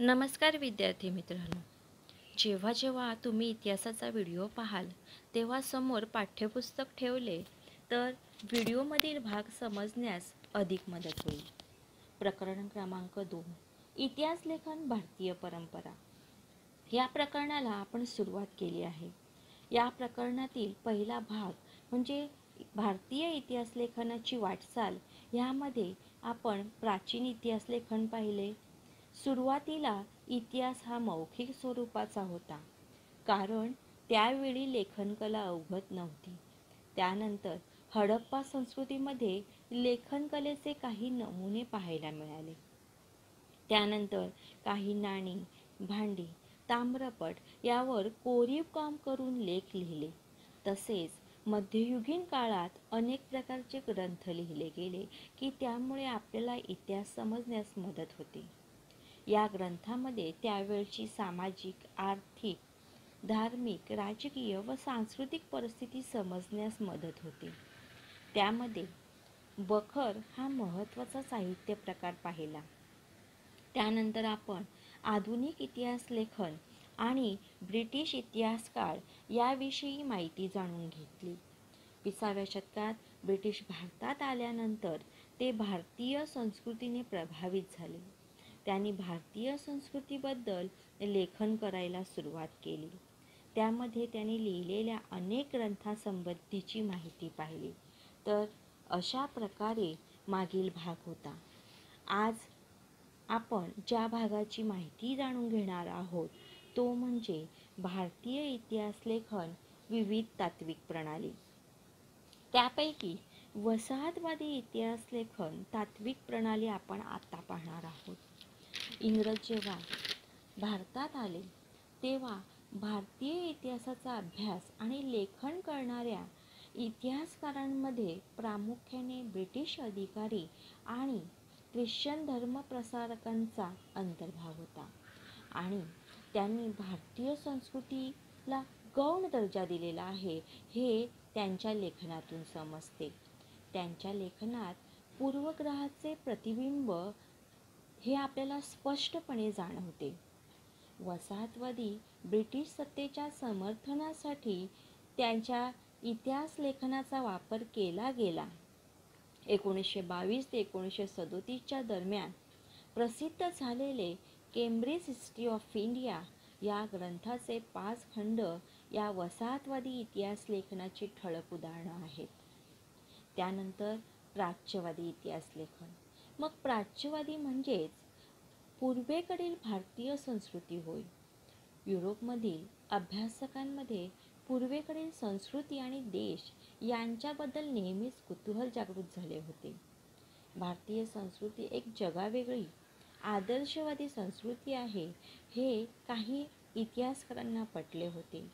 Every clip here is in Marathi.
नमस्कार विद्यार्थी मित्रांनो. जेव्हा जेव्हा तुम्ही इतिहासाचा व्हिडिओ पाहाल तेव्हा समोर पाठ्यपुस्तक ठेवले तर व्हिडिओमधील भाग समजण्यास अधिक मदत होईल. प्रकरण क्रमांक 2, इतिहास लेखन भारतीय परंपरा. या प्रकरणाला आपण सुरुवात केली आहे. या प्रकरणातील पहिला भाग म्हणजे भारतीय इतिहास लेखनाची वाटचाल. यामध्ये आपण प्राचीन इतिहास लेखन पाहिले. सुरुवातीला इतिहास हा मौखिक स्वरूपाचा होता, कारण त्यावेळी लेखनकला अवगत नव्हती. त्यानंतर हडप्पा संस्कृतीमध्ये लेखनकलेचे काही नमुने पाहायला मिळाले. त्यानंतर काही नाणी, भांडी, ताम्रपट यावर कोरीव काम करून लेख लिहिले. तसेच मध्ययुगीन काळात अनेक प्रकारचे ग्रंथ लिहिले गेले की त्यामुळे आपल्याला इतिहास समजण्यास मदत होते. या ग्रंथामध्ये त्यावेळची सामाजिक, आर्थिक, धार्मिक, राजकीय व सांस्कृतिक परिस्थिती समजण्यास मदत होते. त्यामध्ये बखर हा महत्त्वाचा साहित्य प्रकार पाहिला. त्यानंतर आपण आधुनिक इतिहास लेखन आणि ब्रिटिश इतिहासकाळ याविषयी माहिती जाणून घेतली. 20व्या शतकात ब्रिटिश भारतात आल्यानंतर ते भारतीय संस्कृतीने प्रभावित झाले. त्यांनी भारतीय संस्कृतीबद्दल लेखन करायला सुरुवात केली. त्यामध्ये त्यांनी लिहिलेल्या अनेक ग्रंथांसंबंधीची माहिती पाहिली. तर अशा प्रकारे मागील भाग होता. आज आपण ज्या भागाची माहिती जाणून घेणार आहोत तो म्हणजे भारतीय इतिहास लेखन विविध तात्विक प्रणाली. त्यापैकी वसाहतवादी इतिहास लेखन तात्विक प्रणाली आपण आता पाहणार आहोत. इंग्रज जेव्हा भारतात आले तेव्हा भारतीय इतिहासाचा अभ्यास आणि लेखन करणाऱ्या इतिहासकारांमध्ये प्रामुख्याने ब्रिटिश अधिकारी आणि ख्रिश्चन धर्मप्रसारकांचा अंतर्भाव होता आणि त्यांनी भारतीय संस्कृतीला गौण दर्जा दिलेला आहे हे त्यांच्या लेखनातून समजते. त्यांच्या लेखनात पूर्वग्रहाचे प्रतिबिंब हे आपल्याला स्पष्टपणे जाणवते. वसाहतवादी ब्रिटिश सत्तेच्या समर्थनासाठी त्यांच्या इतिहास लेखनाचा वापर केला गेला. 1922 ते 1937 दरम्यान प्रसिद्ध झालेले केम्ब्रिज हिस्ट्री ऑफ इंडिया या ग्रंथाचे 5 खंड या वसाहतवादी इतिहास लेखनाची ठळक उदाहरणं आहेत. त्यानंतर प्राच्यवादी इतिहास लेखन. मग प्राच्यवादी म्हणजेच पूर्वेकडील भारतीय संस्कृती होय. युरोपमधील अभ्यासकांमध्ये पूर्वेकडील संस्कृती आणि देश यांच्याबद्दल नेहमीच कुतूहल जागृत झाले होते. भारतीय संस्कृती एक जगावेगळी आदर्शवादी संस्कृती आहे हे काही इतिहासकारांना पटले होते.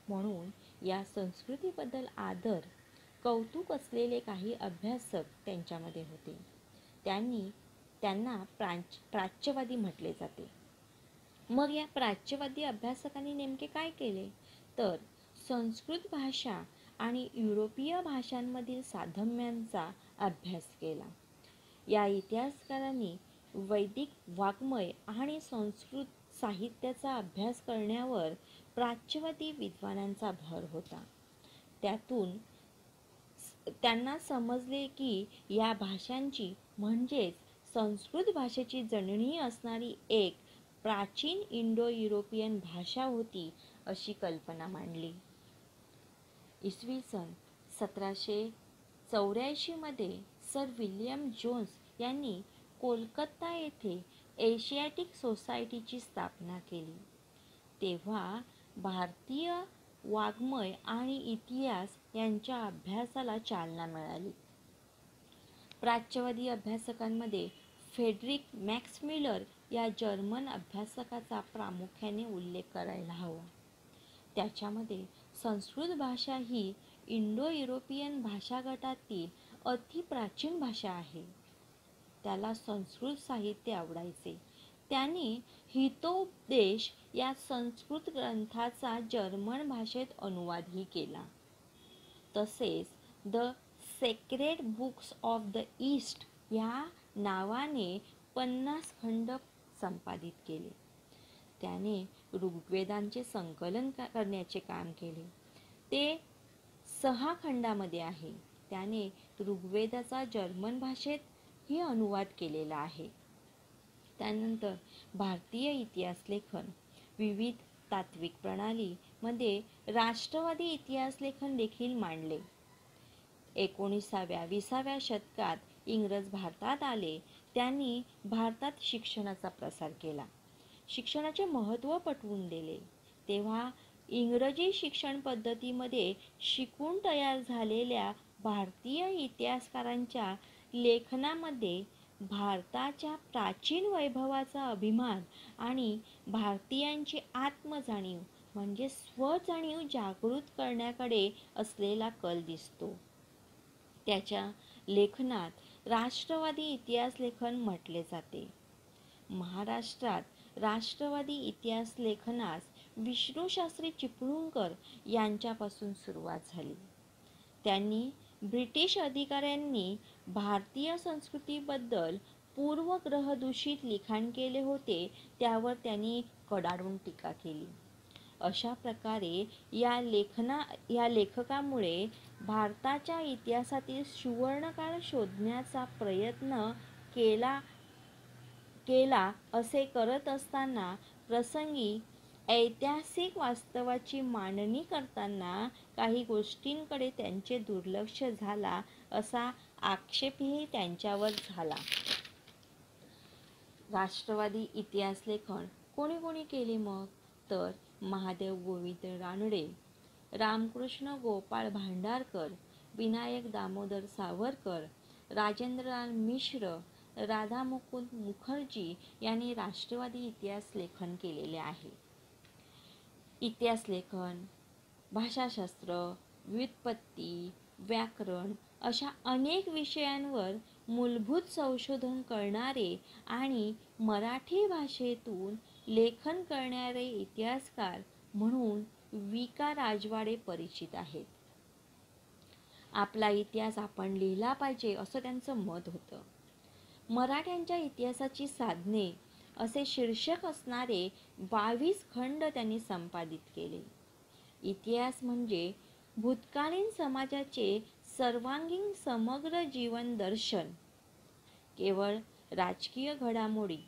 म्हणून या संस्कृतीबद्दल आदर, कौतुक असलेले काही अभ्यासक त्यांच्यामध्ये होते. त्यांना प्राच्यवादी म्हटले जाते. मग या प्राच्यवादी अभ्यासकांनी नेमके काय केले तर संस्कृत भाषा आणि युरोपीय भाषांमधील साधर्म्यांचा अभ्यास केला. या इतिहासकारांनी वैदिक वाङ्मय आणि संस्कृत साहित्याचा अभ्यास करण्यावर प्राच्यवादी विद्वानांचा भर होता. त्यातून त्यांना समजले की या भाषांची म्हणजेच संस्कृत भाषेची जननी असणारी एक प्राचीन इंडो युरोपियन भाषा होती अशी कल्पना मांडली. इसवी सन 1784 मध्ये सर विल्यम जोन्स यांनी कोलकाता येथे एशियाटिक सोसायटीची स्थापना केली. तेव्हा भारतीय वाङ्मय आणि इतिहास यांच्या अभ्यासाला चालना मिळाली. प्राच्यवादी अभ्यासकांमध्ये फ्रेडरिक मॅक्स म्युलर या जर्मन अभ्यासकाचा प्रामुख्याने उल्लेख करायला हवा. त्याच्यामध्ये संस्कृत भाषा ही इंडो युरोपियन भाषा गटातील अतिप्राचीन भाषा आहे. त्याला संस्कृत साहित्य आवडायचे. त्याने हितोपदेश या संस्कृत ग्रंथाचा जर्मन भाषेत अनुवादही केला. तसेच the sacred books of the east या नावाने 50 खंड संपादित केले. त्याने ऋग्वेदांचे संकलन करण्याचे काम केले. ते 6 खंडामध्ये आहे. त्याने ऋग्वेदाचा जर्मन भाषेतही अनुवाद केलेला आहे. त्यानंतर भारतीय इतिहास लेखन विविध तात्विक प्रणालीमध्ये राष्ट्रवादी इतिहास लेखन देखील मांडले. 19व्या-20व्या शतकात इंग्रज भारतात आले. त्यांनी भारतात शिक्षणाचा प्रसार केला, शिक्षणाचे महत्त्व पटवून दिले. तेव्हा इंग्रजी शिक्षण पद्धतीमध्ये शिकून तयार झालेल्या भारतीय इतिहासकारांच्या लेखनामध्ये भारताच्या प्राचीन वैभवाचा अभिमान आणि भारतीयांची आत्मजाणीव म्हणजे स्वजाणीव जागृत करण्याकडे असलेला कल दिसतो. त्याच्या लेखनात राष्ट्रवादी इतिहास लेखन म्हटले जाते. महाराष्ट्रात राष्ट्रवादी इतिहास लेखनास विष्णुशास्त्री चिपळूणकर यांच्यापासून सुरुवात झाली. त्यांनी ब्रिटिश अधिकाऱ्यांनी भारतीय संस्कृतीबद्दल पूर्वग्रहदूषित लिखाण केले होते, त्यावर त्यांनी कडाडून टीका केली. अशा प्रकारे या लेखकामुळे भारताच्या इतिहासातील सुवर्णकाळ शोधण्याचा प्रयत्न केला असे करत असताना प्रसंगी ऐतिहासिक वास्तवाची मांडणी करताना काही गोष्टींकडे त्यांचे दुर्लक्ष झाला असा आक्षेपही त्यांच्यावर झाला. राष्ट्रवादी इतिहास लेखन कोणी कोणी केले मग? तर महादेव गोविंद रानडे, रामकृष्ण गोपाळ भांडारकर, विनायक दामोदर सावरकर, राजेंद्रलाल मिश्र, राधा मुकुंद मुखर्जी यांनी राष्ट्रवादी इतिहास लेखन केलेले आहे. इतिहास लेखन, भाषाशास्त्र, व्युत्पत्ती, व्याकरण अशा अनेक विषयांवर मूलभूत संशोधन करणारे आणि मराठी भाषेतून लेखन करणारे इतिहासकार म्हणून वि. का. राजवाडे परिचित आहेत. आपला इतिहास आपण लिहिला पाहिजे असं त्यांचं मत होतं. मराठ्यांच्या इतिहासाची साधने असे शीर्षक असणारे 22 खंड त्यांनी संपादित केले. इतिहास म्हणजे भूतकालीन समाजाचे सर्वांगीण समग्र जीवन दर्शन. केवळ राजकीय घडामोडी,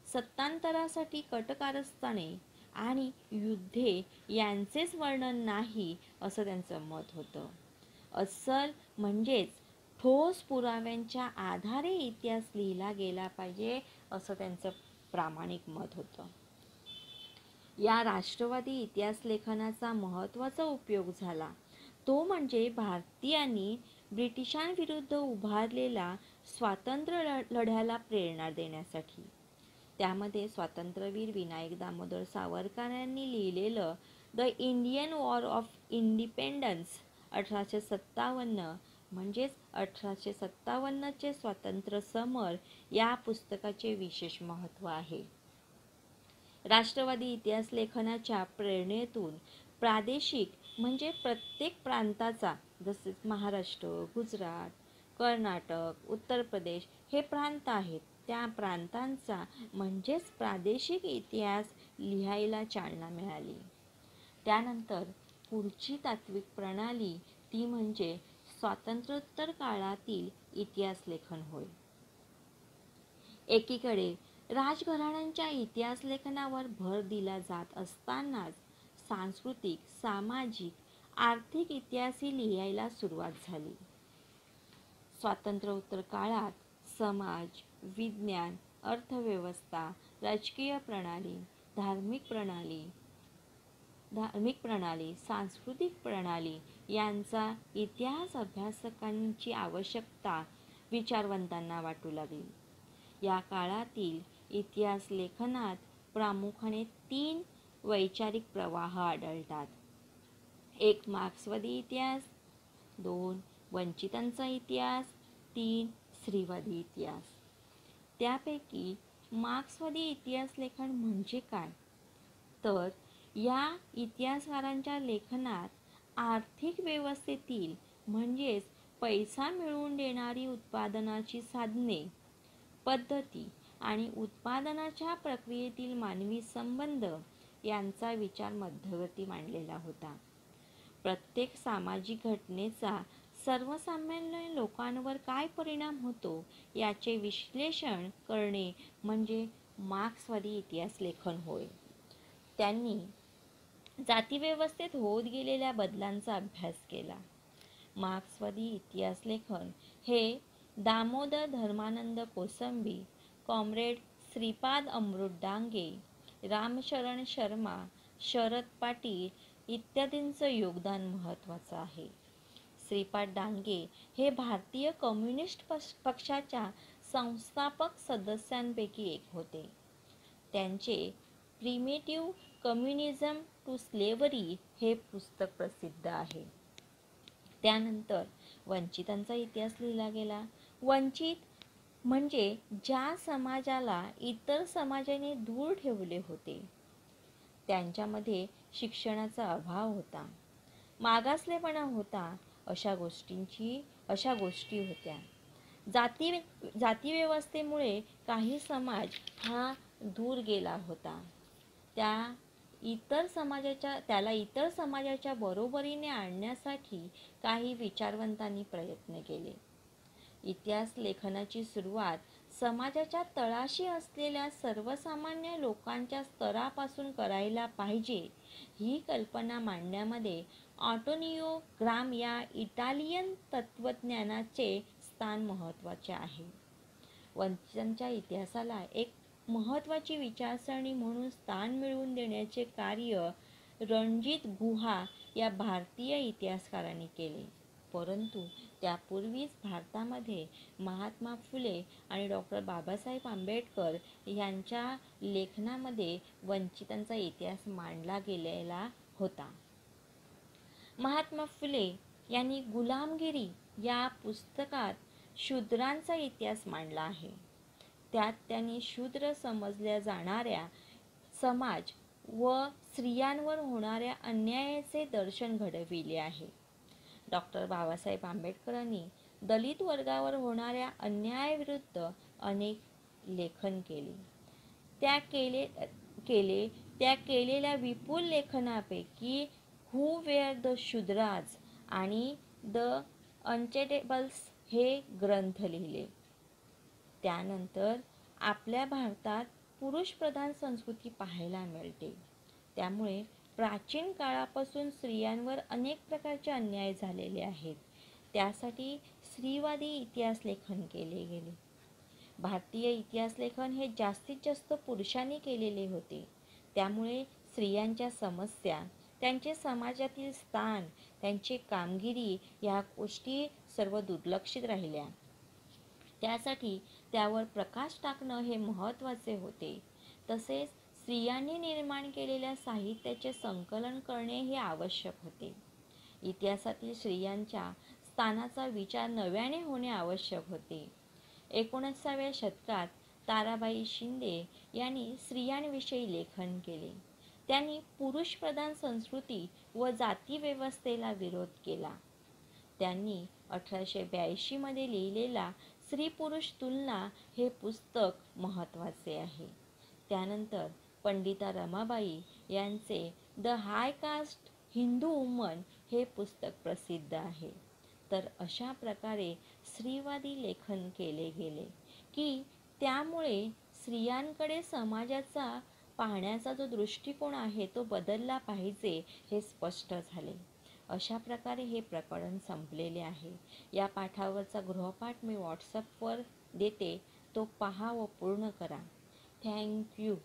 सत्तांतरासाठी कटकारस्थाने आणि युद्धे यांचेच वर्णन नाही असं त्यांचं मत होतं. अस्सल म्हणजेच ठोस पुराव्यांच्या आधारे इतिहास लिहिला गेला पाहिजे असं त्यांचं प्रामाणिक मत होतं. या राष्ट्रवादी इतिहास लेखनाचा महत्त्वाचा उपयोग झाला तो म्हणजे भारतीयांनी ब्रिटिशांविरुद्ध उभारलेला स्वातंत्र्य लढ्याला प्रेरणा देण्यासाठी. त्यामध्ये स्वातंत्र्यवीर विनायक दामोदर सावरकरांनी लिहिलेलं the Indian war of independence 1857 म्हणजेच 1857चे स्वातंत्र्य समर या पुस्तकाचे विशेष महत्त्व आहे. राष्ट्रवादी इतिहास लेखनाच्या प्रेरणेतून प्रादेशिक म्हणजे प्रत्येक प्रांताचा, जसे महाराष्ट्र, गुजरात, कर्नाटक, उत्तर प्रदेश हे प्रांत आहेत, त्या प्रांतांचा म्हणजेच प्रादेशिक इतिहास लिहायला चालना मिळाली. त्यानंतर पुढची तात्विक प्रणाली ती म्हणजे स्वातंत्र्योत्तर काळातील इतिहास लेखन होय. एकीकडे राजघराण्यांच्या इतिहास लेखनावर भर दिला जात असतानाच सांस्कृतिक, सामाजिक, आर्थिक इतिहासही लिहायला सुरुवात झाली. स्वातंत्र्योत्तर काळात समाज, विज्ञान, अर्थव्यवस्था, राजकीय प्रणाली, धार्मिक प्रणाली, सांस्कृतिक प्रणाली यांचा इतिहास अभ्यासकांची आवश्यकता विचारवंतांना वाटू लागली. या काळातील इतिहास लेखनात प्रामुख्याने 3 वैचारिक प्रवाह आढळतात. 1 मार्क्सवादी इतिहास, 2 वंचितांचा इतिहास, 3 स्त्रीवादी इतिहास. त्यापैकी मार्क्सवादी इतिहास लेखन म्हणजे काय? तर या इतिहासकारांच्या लेखनात आर्थिक व्यवस्थेतील म्हणजेच पैसा मिळवून देणारी उत्पादनाची साधने, पद्धती आणि उत्पादनाच्या प्रक्रियेतील मानवी संबंध यांचा विचार मध्यवर्ती मांडलेला होता. प्रत्येक सामाजिक घटनेचा सर्वसामान्य लोकांवर काय परिणाम होतो याचे विश्लेषण करणे म्हणजे मार्क्सवादी इतिहास लेखन होय. त्यांनी जातीव्यवस्थेत होत गेलेल्या बदलांचा अभ्यास केला. मार्क्सवादी इतिहास लेखन हे दामोदर धर्मानंद कोसंबी, कॉम्रेड श्रीपाद अमृत डांगे, रामशरण शर्मा, शरद पाटील इत्यादींचं योगदान महत्त्वाचं आहे. श्रीपाद डांगे हे भारतीय कम्युनिस्ट पक्षाच्या संस्थापक सदस्यांपैकी एक होते. त्यांचे प्रिमिटिव्ह कम्युनिझम टू स्लेव्हरी हे पुस्तक प्रसिद्ध आहे. त्यानंतर वंचितांचा इतिहास लिहिला गेला. वंचित म्हणजे ज्या समाजाला इतर समाजाने दूर ठेवले होते. त्यांच्यामध्ये शिक्षणाचा अभाव होता, मागासलेपणा होता, अशा गोष्टी होत्या. जातीव्यवस्थेमुळे काही समाज हा दूर गेला होता. त्याला इतर समाजाच्या बरोबरीने आणण्यासाठी काही विचारवंतांनी प्रयत्न केले. इतिहास लेखनाची सुरुवात समाजाच्या तळाशी असलेल्या सर्वसामान्य लोकांच्या स्तरापासून करायला पाहिजे ही कल्पना मांडण्यामध्ये अँटोनियो ग्राम या इटालियन तत्त्वज्ञानाचे स्थान महत्त्वाचे आहे. वंचितांच्या इतिहासाला एक महत्त्वाची विचारसरणी म्हणून स्थान मिळवून देण्याचे कार्य रणजित गुहा या भारतीय इतिहासकारांनी केले. परंतु त्यापूर्वीच भारतामध्ये महात्मा फुले आणि डॉक्टर बाबासाहेब आंबेडकर यांच्या लेखनामध्ये वंचितांचा इतिहास मांडला गेलेला होता. महात्मा फुले यांनी गुलामगिरी या पुस्तकात शूद्रांचा इतिहास मांडला आहे. त्यात त्यांनी शूद्र समजल्या जाणाऱ्या समाज व स्त्रियांवर होणाऱ्या अन्यायाचे दर्शन घडविले आहे. डॉक्टर बाबासाहेब आंबेडकरांनी दलित वर्गावर होणाऱ्या अन्यायाविरुद्ध अनेक लेखन केले. त्या केलेल्या विपुल लेखनापैकी हू वेअर द शूद्राज आणि द अनटचेबल्स हे ग्रंथ लिहिले. त्यानंतर आपल्या भारतात पुरुषप्रधान संस्कृती पाहायला मिळते. त्यामुळे प्राचीन काळापासून स्त्रियांवर अनेक प्रकारचे अन्याय झालेले आहेत. त्यासाठी स्त्रीवादी इतिहास लेखन केले गेले. भारतीय इतिहास लेखन हे जास्तीत जास्त पुरुषांनी केलेले होते. त्यामुळे स्त्रियांच्या समस्या, त्यांचे समाजातील स्थान, त्यांची कामगिरी या गोष्टी सर्व दुर्लक्षित राहिल्या. त्यासाठी त्यावर प्रकाश टाकणं हे महत्त्वाचे होते. तसेच स्त्रियांनी निर्माण केलेल्या साहित्याचे संकलन करणे हे आवश्यक होते. इतिहासातील स्त्रियांच्या स्थानाचा विचार नव्याने होणे आवश्यक होते. 19व्या शतकात ताराबाई शिंदे यांनी स्त्रियांविषयी लेखन केले. त्यांनी पुरुषप्रधान संस्कृती व जातीव्यवस्थेला विरोध केला. त्यांनी 1882 मध्ये लिहिलेला स्त्री पुरुष तुलना हे पुस्तक महत्त्वाचे आहे. त्यानंतर पंडिता रमाबाई यांचे the high caste Hindu woman हे पुस्तक प्रसिद्ध आहे. तर अशा प्रकारे स्त्रीवादी लेखन केले गेले की त्यामुळे स्त्रियांकडे समाजाचा पाहण्याचा जो दृष्टिकोन आहे तो बदलला पाहिजे हे स्पष्ट झाले. अशा प्रकारे हे प्रकरण संपलेले आहे. या पाठावरचा गृहपाठ मी व्हॉट्सअपवर देते, तो पहा व पूर्ण करा. Thank you.